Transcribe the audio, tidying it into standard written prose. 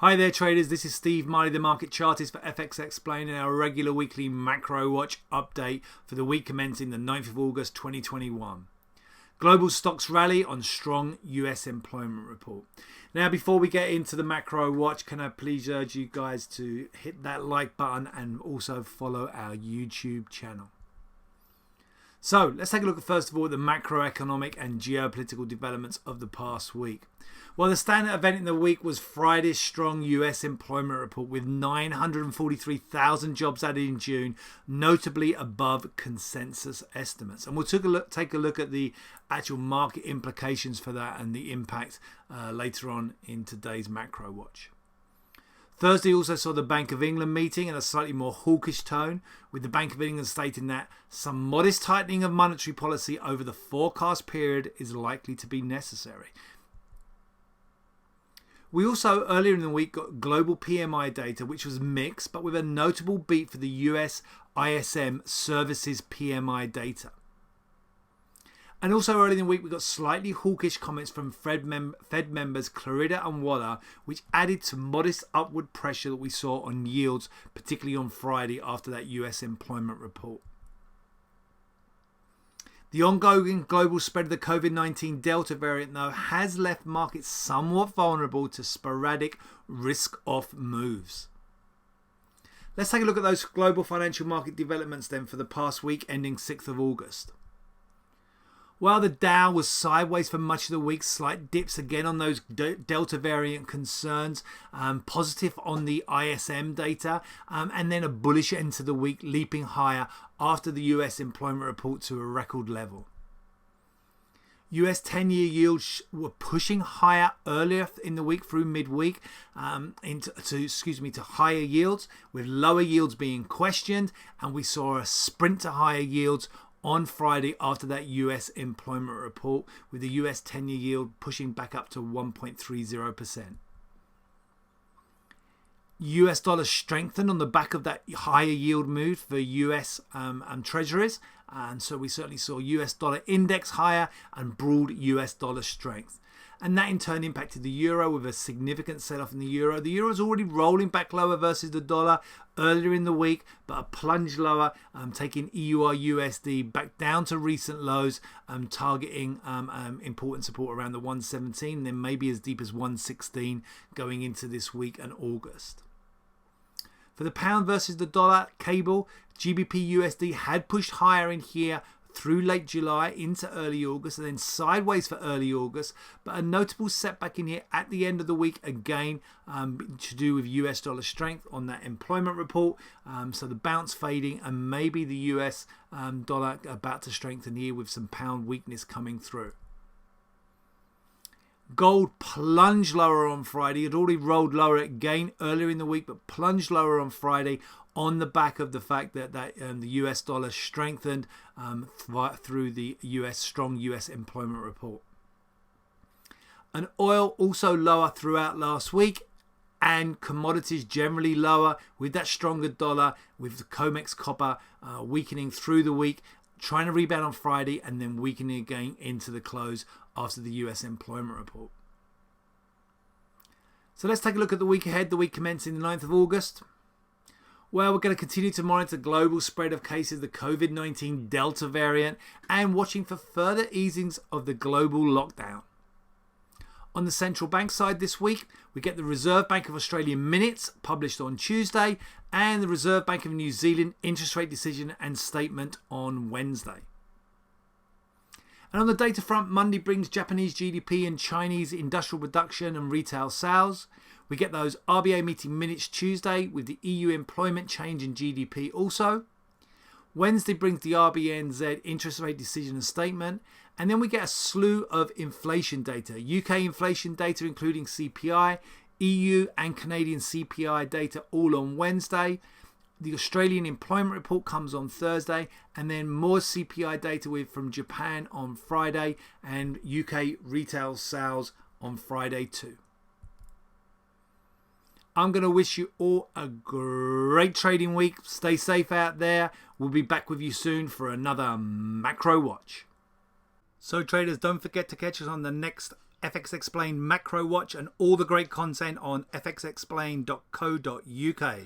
Hi there traders, this is Steve Marley, the market chartist for FX Explained, and our regular weekly macro watch update for the week commencing the 9th of August 2021. Global stocks rally on strong US employment report. Now before we get into the macro watch, can I please urge you guys to hit that like button and also follow our YouTube channel. So let's take a look at first of all the macroeconomic and geopolitical developments of the past week. Well, the standout event in the week was Friday's strong US employment report with 943,000 jobs added in June, notably above consensus estimates. And we'll take a look at the actual market implications for that and the impact later on in today's macro watch. Thursday also saw the Bank of England meeting in a slightly more hawkish tone, with the Bank of England stating that some modest tightening of monetary policy over the forecast period is likely to be necessary. We also, earlier in the week, got global PMI data, which was mixed, but with a notable beat for the US ISM services PMI data. And also earlier in the week, we got slightly hawkish comments from Fed members Clarida and Waller, which added to modest upward pressure that we saw on yields, particularly on Friday after that US employment report. The ongoing global spread of the COVID-19 Delta variant, though, has left markets somewhat vulnerable to sporadic risk-off moves. Let's take a look at those global financial market developments then for the past week ending 6th of August. While the Dow was sideways for much of the week, slight dips again on those Delta variant concerns, positive on the ISM data, and then a bullish end to the week, leaping higher after the US employment report to a record level. US 10-year yields were pushing higher earlier in the week through midweek to higher yields, with lower yields being questioned, and we saw a sprint to higher yields on Friday after that US employment report, with the US 10-year yield pushing back up to 1.30%. US dollar strengthened on the back of that higher yield move for US treasuries, and so we certainly saw US dollar index higher and broad US dollar strength. And that in turn impacted the euro with a significant sell-off in the euro. The euro is already rolling back lower versus the dollar earlier in the week, but a plunge lower, taking EUR USD back down to recent lows, targeting important support around the 117, then maybe as deep as 116 going into this week and August. For the pound versus the dollar cable, GBP USD had pushed higher in here through late July into early August, and then sideways for early August, but a notable setback in here at the end of the week, again to do with US dollar strength on that employment report, so the bounce fading and maybe the US dollar about to strengthen here with some pound weakness coming through. Gold plunged lower on Friday. It had already rolled lower again earlier in the week, but plunged lower on Friday on the back of the fact that the US dollar strengthened through the strong US employment report. And oil also lower throughout last week, and commodities generally lower with that stronger dollar, with the COMEX copper weakening through the week, trying to rebound on Friday and then weakening again into the close after the US employment report. So let's take a look at the week ahead, the week commencing the 9th of August. Well, we're going to continue to monitor the global spread of cases of the COVID-19 Delta variant and watching for further easings of the global lockdown. On the central bank side this week, we get the Reserve Bank of Australia minutes published on Tuesday and the Reserve Bank of New Zealand interest rate decision and statement on Wednesday. And on the data front, Monday brings Japanese GDP and Chinese industrial production and retail sales. We get those RBA meeting minutes Tuesday with the EU employment change in GDP also. Wednesday brings the RBNZ interest rate decision and statement. And then we get a slew of inflation data. UK inflation data including CPI, EU and Canadian CPI data all on Wednesday. The Australian employment report comes on Thursday, and then more CPI data from Japan on Friday, and UK retail sales on Friday too. I'm going to wish you all a great trading week. Stay safe out there. We'll be back with you soon for another macro watch. So traders, don't forget to catch us on the next FX Explained Macro Watch and all the great content on fxexplained.co.uk.